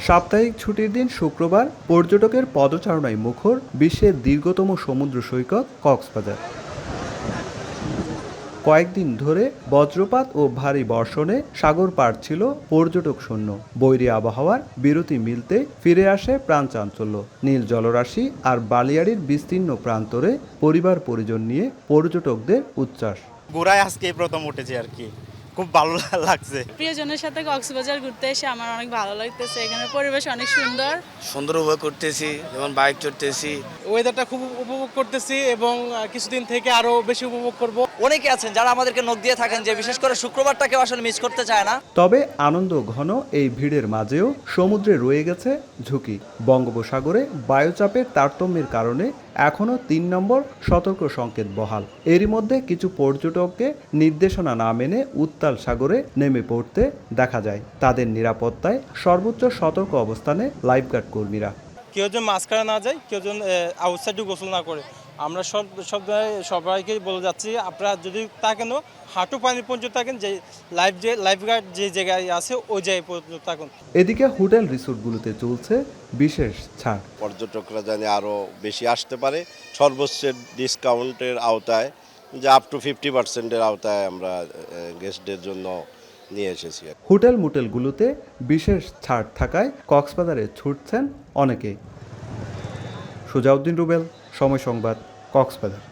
সাপ্তাহিক ছুটির দিন শুক্রবার পর্যটকের পদচারণায় মুখর বিশ্বের দীর্ঘতম সমুদ্র সৈকত কক্সবাজার। কয়েকদিন ধরে বজ্রপাত ও ভারী বর্ষণে সাগর পার ছিল পর্যটক শূন্য। বৈরী আবহাওয়ার বিরতি মিলতে ফিরে আসে প্রাণচাঞ্চল্য। নীল জলরাশি আর বালিয়াড়ির বিস্তীর্ণ প্রান্তরে পরিবার পরিজন নিয়ে পর্যটকদের উচ্ছ্বাস। ঘোড়ায় আজকে প্রথম উঠেছি আর কি, খুব ভালো লাগছে। প্রিয়জনের সাথে কক্সবাজার ঘুরতে এসে আমার অনেক ভালো লাগতেছে। এখানে পরিবেশ অনেক সুন্দর উপভোগ করতেছি, যেমন বাইক চড়তেছি। ওয়েদারটা খুব উপভোগ করতেছি এবং কিছুদিন থেকে আরো বেশি উপভোগ করব। অনেকে আছেন যারা আমাদেরকে নখ দিয়ে থাকেন যে বিশেষ করে শুক্রবারটাকেও আসলে মিস করতে চায় না। তবে আনন্দ ঘন এই ভিড়ের মাঝেও সমুদ্রে রয়ে গেছে ঝুঁকি। বঙ্গোপসাগরে বায়ুচাপের তারতম্যের কারণে এখনও ৩ নম্বর সতর্ক সংকেত বহাল। এরই মধ্যে কিছু পর্যটককে নির্দেশনা না মেনে উত্তাল সাগরে নেমে পড়তে দেখা যায়। তাদের নিরাপত্তায় সর্বোচ্চ সতর্ক অবস্থানে লাইফগার্ড কর্মীরা। কেউ যেন মাঝখানে না যায়, কেউ যেন আউটসাইডে গোসল না করে। আমরা সবাইকে বলে যাচ্ছি, আপনারা যদি থাকেন হাঁটু পানি পর্যন্ত থাকেন, যে লাইফগার্ড যে জায়গায় আছে ওই জায়গায় পর্যন্ত থাকুন। এদিকে হোটেল রিসোর্টগুলোতে চলছে বিশেষ ছাড়। পর্যটকরা যেন আরও বেশি আসতে পারে, সর্বোচ্চ ডিসকাউন্টের আওতায়, যে আপ টু 50%-এর আওতায় আমরা গেস্টদের জন্য নিয়ে এসেছি। হোটেল মোটেলগুলোতে বিশেষ ছাড় থাকায় কক্সবাজারে ছুটছেন অনেকেই। সুজাউদ্দিন রুবেল, সময় সংবাদ, কক্সবাজার।